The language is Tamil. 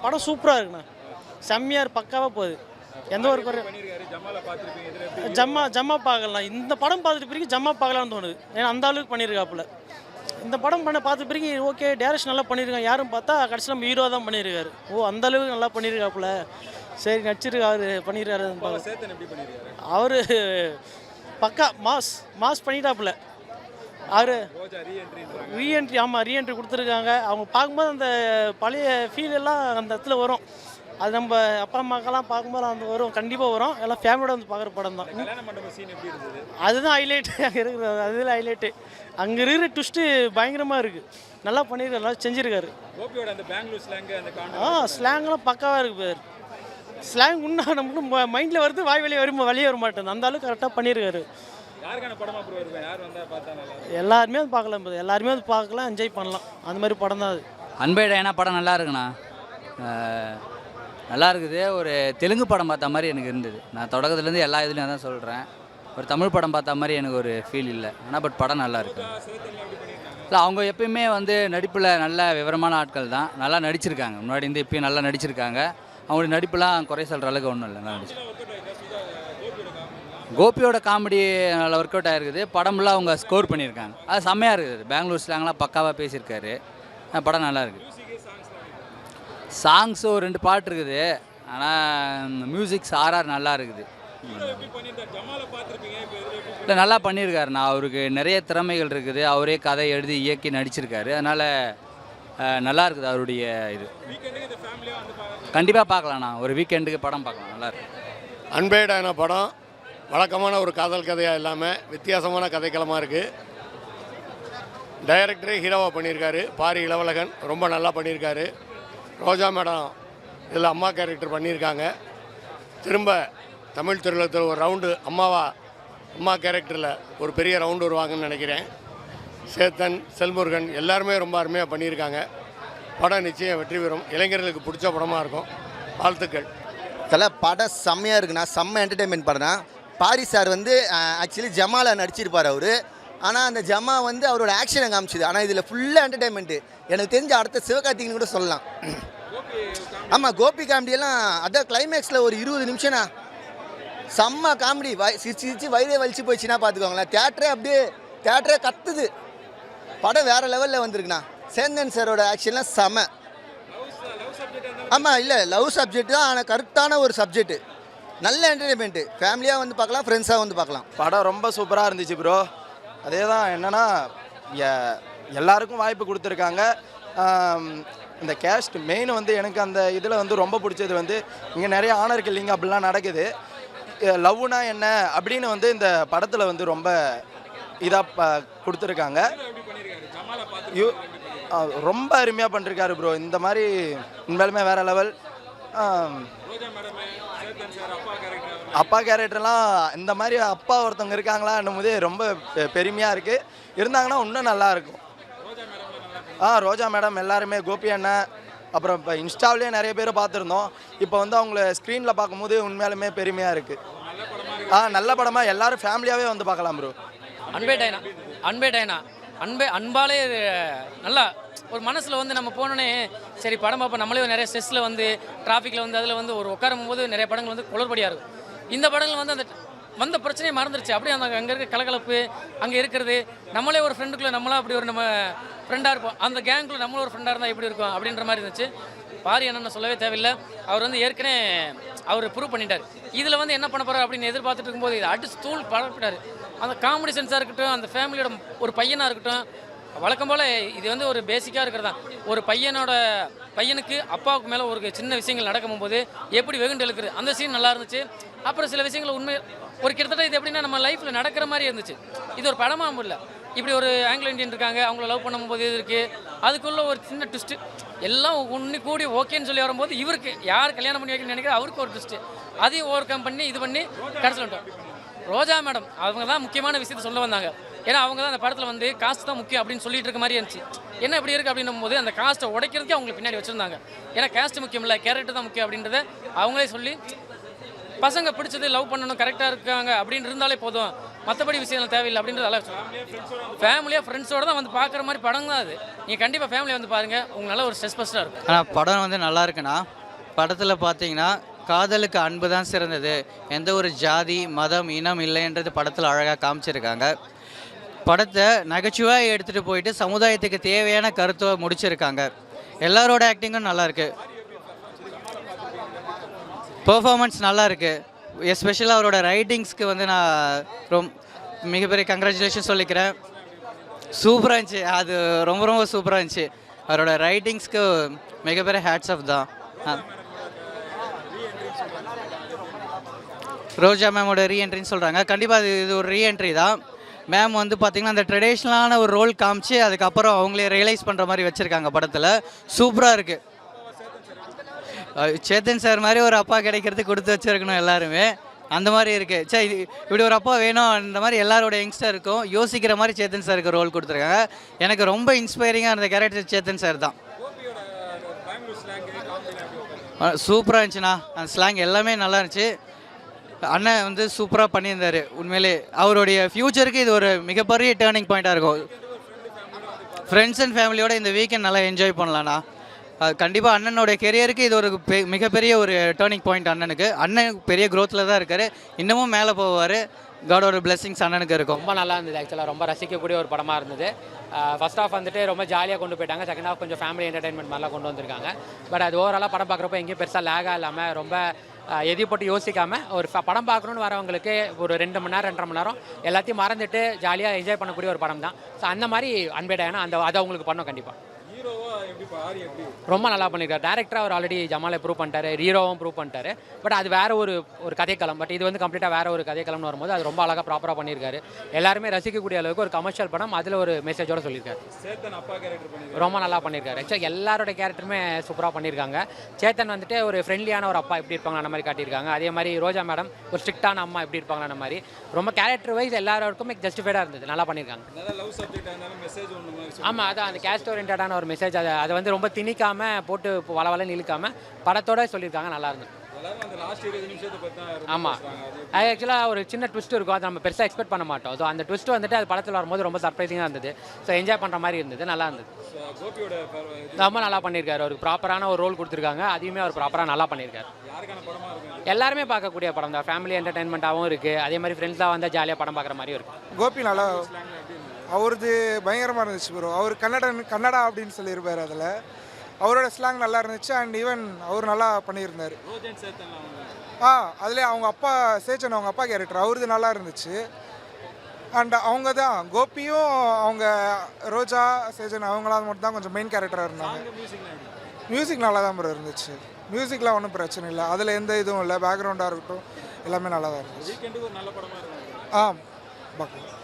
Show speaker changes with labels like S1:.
S1: படம் சூப்பராக இருக்குண்ணா, செம்மையாக பக்காவாக போகுது. எந்த ஒரு ஜம்மா பார்க்கலாம். இந்த படம் பார்த்துட்டு பிறகு ஜம்மா பார்க்கலான்னு தோணுது. ஏன்னா அந்த அளவுக்கு பண்ணியிருக்காப்புல. இந்த படம் பார்த்த பிறகு ஓகே டேரக்ஷன் நல்லா பண்ணியிருக்காங்க. யாரும் பார்த்தா கடைசியில் நம்ம ஹீரோ தான் பண்ணியிருக்காரு. ஓ அந்த அளவுக்கு நல்லா பண்ணியிருக்காப்புல, சரி நடிச்சிருக்காரு பண்ணியிருக்காரு. அவர் பக்கா மாஸ் பண்ணிட்டாப்புல. அவர் ரீஎன்ட்ரி, ஆமாம் ரீஎன்ட்ரி கொடுத்துருக்காங்க. அவங்க பார்க்கும்போது அந்த பழைய ஃபீல் எல்லாம் அந்த இடத்துல வரும். அது நம்ம அப்பா அம்மாக்கெல்லாம் பார்க்கும்போது அந்த வரும், கண்டிப்பாக வரும். எல்லாம் ஃபேமிலியோட வந்து பார்க்குற படம் தான். அதுதான் ஹைலைட்டு அங்கே இருக்கிறது, அதில் ஹைலைட்டு. அங்கே இருக்கிற ட்விஸ்ட்டு பயங்கரமாக இருக்குது. நல்லா பண்ணியிருக்காரு, நல்லா செஞ்சுருக்காரு. ஸ்லாங்லாம் பக்காவாக இருக்குது பேர். ஸ்லாங் இன்னும் நமக்கு மைண்டில் வருது, வாய் வெளியே வர மாட்டேன். அந்த அளவுக்கு கரெக்டாக பண்ணியிருக்காரு. எல்லாருமே வந்து பார்க்கலாம், எல்லாருமே வந்து பார்க்கலாம், என்ஜாய் பண்ணலாம். அந்த மாதிரி படம் தான் அது.
S2: அன்பே டயனா படம் நல்லா இருக்குண்ணா, நல்லா இருக்குது. ஒரு தெலுங்கு படம் பார்த்த மாதிரி எனக்கு இருந்தது. நான் தொடக்கத்துலேருந்து எல்லா இதுலேயும் தான் சொல்கிறேன். ஒரு தமிழ் படம் பார்த்த மாதிரி எனக்கு ஒரு ஃபீல் இல்லை. ஆனால் பட் படம் நல்லா இருக்கு. இல்லை அவங்க எப்பயுமே வந்து நடிப்பில் நல்ல விவரமான ஆட்கள் தான், நல்லா நடிச்சிருக்காங்க. முன்னாடி இருந்து இப்பயும் நல்லா நடிச்சிருக்காங்க. அவங்களுடைய நடிப்புலாம் குறை சொல்கிற அளவுக்கு ஒன்றும் இல்லை, நல்லா நடிச்சு. கோபியோட காமெடி நல்லா ஒர்க் அவுட் ஆகிருக்குது. படம்லாம் அவங்க ஸ்கோர் பண்ணியிருக்காங்க, அது செம்மையாக இருக்குது. பெங்களூர் ஸ்லாங்லாம் பக்காவாக பேசியிருக்காரு. படம் நல்லா இருக்குது. சாங்ஸு ஒரு 2 பாட்டு இருக்குது. ஆனால் மியூசிக்ஸ் ஆர்ஆர் நல்லா இருக்குது. இல்லை நல்லா பண்ணியிருக்காருண்ணா. அவருக்கு நிறைய திறமைகள் இருக்குது. அவரே கதை எழுதி இயக்கி நடிச்சிருக்காரு. அதனால் நல்லா இருக்குது அவருடைய இது. கண்டிப்பாக பார்க்கலாண்ணா, ஒரு வீக்கெண்டுக்கு படம் பார்க்கலாம், நல்லா இருக்கு.
S3: அன்பே டயனா படம் வழக்கமான ஒரு காதல் கதையாக இல்லாமல் வித்தியாசமான கதைக்களமாக இருக்குது. டைரக்டரே ஹீரோவாக பண்ணியிருக்காரு. பாரி இளவழகன் ரொம்ப நல்லா பண்ணியிருக்காரு. ரோஜா மேடம் இதில் அம்மா கேரக்டர் பண்ணியிருக்காங்க. திரும்ப தமிழ் திரையுலகத்தில் ஒரு ரவுண்டு அம்மா கேரக்டரில் ஒரு பெரிய ரவுண்டு வருவாங்கன்னு நினைக்கிறேன். சேத்தன், செல்முருகன் எல்லாருமே ரொம்ப அருமையாக பண்ணியிருக்காங்க. படம் நிச்சயம் வெற்றி பெறும். இளைஞர்களுக்கு பிடிச்ச படமாக இருக்கும். வாழ்த்துக்கள்.
S4: படம் செம்மையாக இருக்குண்ணா, செம்ம என்டர்டெயின்மெண்ட் படம் தான். பாரி சார் வந்து ஆக்சுவலி ஜமால நடிச்சிருப்பார் அவர். ஆனால் அந்த ஜமா வந்து அவரோட ஆக்ஷனை காமிச்சிது. ஆனால் இதில் ஃபுல்லாக என்டர்டெயின்மெண்ட்டு. எனக்கு தெரிஞ்ச அடுத்த சிவகார்த்திகேயன் கூட சொல்லலாம். ஆமாம், கோபி காமெடியெல்லாம் அதான் கிளைமேக்ஸில் ஒரு 20 நிமிஷம்னா செம்ம காமெடி. சிரிச்சு வயிறே வலிச்சு போயிடுச்சுன்னா பார்த்துக்கோங்களேன். தேட்டரே கத்துது. படம் வேறு லெவலில் வந்திருக்குண்ணா. சேந்தன் சாரோட ஆக்ஷன்லாம் செம்ம. ஆமாம், இல்லை லவ் சப்ஜெக்ட் தான், ஆனால் கரெக்டான ஒரு சப்ஜெக்ட்டு. நல்ல என்டர்டெயின்மெண்ட்டு. ஃபேமிலியாக வந்து பார்க்கலாம், ஃப்ரெண்ட்ஸாக வந்து பார்க்கலாம்.
S5: படம் ரொம்ப சூப்பராக இருந்துச்சு ப்ரோ. அதே தான் என்னென்னா எல்லாருக்கும் வாய்ப்பு கொடுத்துருக்காங்க. இந்த கேஸ்ட் மெயின் வந்து எனக்கு அந்த இதில் வந்து ரொம்ப பிடிச்சது வந்து இங்கே நிறைய ஆனர் கில்லிங் அப்படிலாம் நடக்குது. லவ்னா என்ன அப்படின்னு வந்து இந்த படத்தில் வந்து ரொம்ப இதாக கொடுத்துருக்காங்க. ரொம்ப அருமையாக பண்ணிருக்காரு ப்ரோ. இந்த மாதிரி உண்மையிலுமே வேறு லெவல். அப்பா கேரக்டர்லாம் இந்த மாதிரி அப்பா ஒருத்தவங்க இருக்காங்களான்னும் போது ரொம்ப பெருமையாக இருக்குது. இருந்தாங்கன்னா இன்னும் நல்லாயிருக்கும். ரோஜா மேடம் எல்லாருமே, கோபி அண்ணன், அப்புறம் இப்போ இன்ஸ்டாவிலேயே நிறைய பேரை பார்த்துருந்தோம். இப்போ வந்து அவங்கள ஸ்க்ரீனில் பார்க்கும்போது உண்மையாலுமே பெருமையாக இருக்குது. நல்ல படமாக எல்லோரும் ஃபேமிலியாகவே வந்து பார்க்கலாம் ப்ரோ.
S6: அன்பே டயனா அன்பாலே நல்லா ஒரு மனசில் வந்து நம்ம போனோன்னே சரி படம் பார்ப்போம். நம்மளே நிறைய ஸ்ட்ரெஸ்ஸில் வந்து டிராஃபிக்கில் வந்து அதில் வந்து ஒரு உட்காரும் போது நிறைய படங்கள் வந்து குளறுபடியாக இருக்கும். இந்த படங்கள் வந்து அந்த வந்த பிரச்சனையை மறந்துருச்சு. அப்படியே அந்த அங்கே இருக்க கலகலப்பு அங்கே இருக்கிறது. நம்மளே ஒரு ஃப்ரெண்டுக்குள்ளே நம்மளாம் அப்படி ஒரு நம்ம ஃப்ரெண்டாக இருப்போம். அந்த கேங்குள்ளே நம்மளும் ஒரு ஃப்ரெண்டாக இருந்தால் எப்படி இருக்கும் அப்படின்ற மாதிரி இருந்துச்சு. பாரி என்னென்னு சொல்லவே தேவையில்லை. அவர் வந்து ஏற்கனவே அவர் ப்ரூவ் பண்ணிட்டார். இதில் வந்து என்ன பண்ண போகிறார் அப்படின்னு எதிர்பார்த்துட்டு இருக்கும்போது இது அடிச்சு தூள் பழப்பிட்டார். அந்த காமெடி சென்ஸாக இருக்கட்டும், அந்த ஃபேமிலியோட ஒரு பையனாக இருக்கட்டும், வழக்கம் போல் இது வந்து ஒரு பேசிக்காக இருக்கிறதான். ஒரு பையனுக்கு அப்பாவுக்கு மேலே ஒரு சின்ன விஷயங்கள் நடக்கும்போது எப்படி வெகுண்டு எழுக்கிறது அந்த சீன் நல்லா இருந்துச்சு. அப்புறம் சில விஷயங்கள் உண்மை ஒரு கிட்டத்தட்ட இது எப்படின்னா நம்ம லைஃப்பில் நடக்கிற மாதிரி இருந்துச்சு. இது ஒரு படமாக இல்லை. இப்படி ஒரு ஆங்கிலோ இண்டியன் இருக்காங்க, அவங்கள லவ் பண்ணும்போது இது இருக்குது. அதுக்குள்ளே ஒரு சின்ன ட்விஸ்ட்டு எல்லாம் ஒன்று கூடி ஓகேன்னு சொல்லி வரும்போது இவருக்கு யார் கல்யாணம் பண்ணி வைக்கணும்னு நினைக்கிற அவருக்கு ஒரு ட்விஸ்ட்டு. அதையும் ஓவர் கம் பண்ணி இது பண்ணி கடைசியில் வந்துட்டோம். ரோஜா மேடம் அவங்க தான் முக்கியமான விஷயத்தை சொல்ல வந்தாங்க. ஏன்னா அவங்க தான் அந்த படத்தில் வந்து காஸ்ட் தான் முக்கியம் அப்படின்னு சொல்லிட்டு இருக்க மாதிரி இருந்துச்சு. என்ன இப்படி இருக்குது அப்படின்னும் போது அந்த காஸ்ட்டை உடைக்கிறதுக்கே அவங்களுக்கு பின்னாடி வச்சுருந்தாங்க. ஏன்னா காஸ்ட் முக்கியம் இல்லை, கேரக்டர் தான் முக்கியம் அப்படின்றத அவங்களே சொல்லி பசங்க பிடிச்சது லவ் பண்ணணும், கரெக்டாக இருக்காங்க அப்படின்னு இருந்தாலே போதும், மற்றபடி விஷயங்கள் தேவையில்லை அப்படின்றது நல்லா சொல்லுவாங்க. ஃபேமிலியாக ஃப்ரெண்ட்ஸோடு தான் வந்து பார்க்குற மாதிரி படம் தான் அது. நீங்கள் கண்டிப்பாக ஃபேமிலியை வந்து பாருங்கள், உங்களுக்கு நல்ல ஒரு ஸ்ட்ரெஸ் பஸ்ட்டாக இருக்கும்.
S7: ஆனால் படம் வந்து நல்லா இருக்குண்ணா. படத்தில் பார்த்தீங்கன்னா காதலுக்கு அன்பு தான் சிறந்தது, எந்த ஒரு ஜாதி மதம் இனம் இல்லைன்றது படத்தில் அழகாக காமிச்சிருக்காங்க. படத்தை நகைச்சுவாக எடுத்துகிட்டு போயிட்டு சமுதாயத்துக்கு தேவையான கருத்தை முடிச்சிருக்காங்க. எல்லாரோட ஆக்டிங்கும் நல்லா இருக்கு, பெர்ஃபார்மன்ஸ் நல்லா இருக்கு. எஸ்பெஷலாக அவரோட ரைட்டிங்ஸ்க்கு வந்து நான் மிகப்பெரிய கங்க்ராச்சுலேஷன் சொல்லிக்கிறேன். சூப்பராக இருந்துச்சு, அது ரொம்ப ரொம்ப சூப்பராக இருந்துச்சு. அவரோட ரைட்டிங்ஸ்க்கு மிகப்பெரிய ஹேட்ஸ் ஆஃப் தான். ரோஜா மேமோட ரீஎன்ட்ரின்னு சொல்கிறாங்க. கண்டிப்பாக இது ஒரு ரீஎன்ட்ரி தான். மேம் வந்து பார்த்திங்கன்னா அந்த ட்ரெடிஷ்னலான ஒரு ரோல் காமிச்சு அதுக்கப்புறம் அவங்களே ரியலைஸ் பண்ணுற மாதிரி வச்சுருக்காங்க படத்தில். சூப்பராக இருக்குது. சேத்தன் சார் மாதிரி ஒரு அப்பா கிடைக்கிறது கொடுத்து வச்சுருக்கணும் எல்லாருமே, அந்த மாதிரி இருக்குது. சரி, இப்படி ஒரு அப்பா வேணும், அந்த மாதிரி எல்லாரோட யங்ஸ்டருக்கும் யோசிக்கிற மாதிரி சேத்தன் சாருக்கு ரோல் கொடுத்துருக்காங்க. எனக்கு ரொம்ப இன்ஸ்பைரிங்காக இருந்த கேரக்டர் சேத்தன் சார் தான். சூப்பராக இருந்துச்சுண்ணா, அந்த ஸ்லாங் எல்லாமே நல்லா இருந்துச்சு. அண்ணன் வந்து சூப்பராக பண்ணியிருந்தார். உண்மையிலே அவருடைய ஃப்யூச்சருக்கு இது ஒரு மிகப்பெரிய டேர்னிங் பாயிண்ட்டாக இருக்கும். ஃப்ரெண்ட்ஸ் அண்ட் ஃபேமிலியோட இந்த வீக்கெண்ட் நல்லா என்ஜாய் பண்ணலாண்ணா. கண்டிப்பாக அண்ணனோட கெரியருக்கு இது ஒரு மிகப்பெரிய ஒரு டேர்னிங் பாயிண்ட் அண்ணனுக்கு. அண்ணன் பெரிய க்ரோத்தில் தான் இருக்கார், இன்னமும் மேலே போவார். காடோட பிளெஸிங்ஸ் அண்ணனுக்கு இருக்கும்.
S8: ரொம்ப நல்லா இருந்தது. ஆக்சுவலாக ரொம்ப ரசிக்கக்கூடிய ஒரு படமாக இருந்தது. ஃபர்ஸ்ட் ஹாஃப் வந்துட்டு ரொம்ப ஜாலியாக கொண்டு போயிட்டாங்க. செகண்ட் ஹாஃப் கொஞ்சம் ஃபேமிலி என்டர்டைன்மெண்ட் மாதிரிலாம் கொண்டு வந்திருக்காங்க. பட் அது ஓவராலாக படம் பார்க்குறப்ப எங்கேயும் பெருசாக லேகாக இல்லாமல் ரொம்ப எதையும் போட்டு யோசிக்காமல் ஒரு படம் பார்க்கணுன்னு வரவங்களுக்கு ஒரு 2 மணி நேரம் 2.5 மணி நேரம் எல்லாத்தையும் மறந்துட்டு ஜாலியாக என்ஜாய் பண்ணக்கூடிய ஒரு படம் தான். ஸோ அந்த மாதிரி அன்பே டயானா அதை அவங்களுக்கு பண்ணோம். கண்டிப்பாக ரொம்ப நல்லா பண்ணியிருக்காரு. டேரக்டராக அவர் ஆல்ரெடி ஜமாலை ப்ரூவ் பண்ணிட்டாரு, ஹீரோவும் ப்ரூவ் பண்ணிட்டாரு. பட் அது வேறு ஒரு கதைக்களம். பட் இது வந்து கம்ப்ளீட்டாக வேறு ஒரு கதைக்களம்னு வரும்போது அது ரொம்ப அழகாக ப்ராப்பராக பண்ணியிருக்காரு. எல்லாருமே ரசிக்கக்கூடிய அளவுக்கு ஒரு கமர்ஷியல் படம், அதில் ஒரு மெசேஜோடு சொல்லியிருக்காரு. ரொம்ப நல்லா பண்ணியிருக்காரு. ஆக்சுவலாக எல்லாரோட கேரக்டருமே சூப்பராக பண்ணியிருக்காங்க. சேத்தன் வந்துட்டு ஒரு ஃப்ரெண்ட்லியான ஒரு அப்பா எப்படி இருப்பாங்க அந்த மாதிரி காட்டியிருக்காங்க. அதே மாதிரி ரோஜா மேடம் ஒரு ஸ்ட்ரிக்டான அம்மா எப்படி இருப்பாங்க அந்த மாதிரி ரொம்ப கேரக்டர் வைஸ் எல்லாருக்குமே ஜஸ்டிஃபைடாக இருந்தது. நல்லா பண்ணியிருக்காங்க. ஆமாம், அதான் அந்த கேஸ்ட் ஓரியன்டான ஒரு மெசேஜ். அதை வந்து ரொம்ப திணிக்காமல் போட்டு வளவலன்னு இழுக்காமல் படத்தோடு சொல்லியிருக்காங்க. நல்லா இருந்தது. ஆமாம், அது ஆக்சுவலாக ஒரு சின்ன ட்விஸ்ட் இருக்கும், அதை நம்ம பெருசாக எக்ஸ்பெக்ட் பண்ண மாட்டோம். ஸோ அந்த ட்விஸ்ட் வந்துட்டு அது படத்தில் வரும்போது ரொம்ப சர்ப்ரைசிங்காக இருந்தது. ஸோ என்ஜாய் பண்ணுற மாதிரி இருந்தது. நல்லா இருந்தது. ரொம்ப நல்லா பண்ணியிருக்காரு. அவருக்கு ப்ராப்பரான ஒரு ரோல் கொடுத்துருக்காங்க. அதையுமே அவர் ப்ராப்பராக நல்லா பண்ணியிருக்காரு. எல்லாருமே பார்க்கக்கூடிய படம் தான். ஃபேமிலி என்டர்டைன்மெண்ட்டாகவும் இருக்குது, அதே மாதிரி ஃப்ரெண்ட்ஸாக வந்தால் ஜாலியாக படம் பார்க்குற மாதிரியும் இருக்குது.
S9: கோபி நல்லா, அவரது பயங்கரமாக இருந்துச்சு ப்ரோ. அவர் கன்னடா அப்படின்னு சொல்லியிருப்பார். அதில் அவரோட ஸ்லாங் நல்லா இருந்துச்சு. அண்ட் ஈவன் அவர் நல்லா பண்ணியிருந்தார். அதில் அவங்க அப்பா சேச்சன், அவங்க அப்பா கேரக்டர் அவரது நல்லா இருந்துச்சு. அண்ட் அவங்க தான் கோபியும் அவங்க ரோஜா சேச்சன் அவங்களாம் மட்டும் தான் கொஞ்சம் மெயின் கேரக்டராக இருந்தாங்க. மியூசிக் நல்லா தான் ப்ரோ இருந்துச்சு. மியூசிக்லாம் ஒன்றும் பிரச்சனை இல்லை, அதில் எந்த இதுவும் இல்லை. பேக்ரவுண்டாக இருக்கட்டும் எல்லாமே நல்லா தான் இருந்துச்சு. பார்க்கலாம்.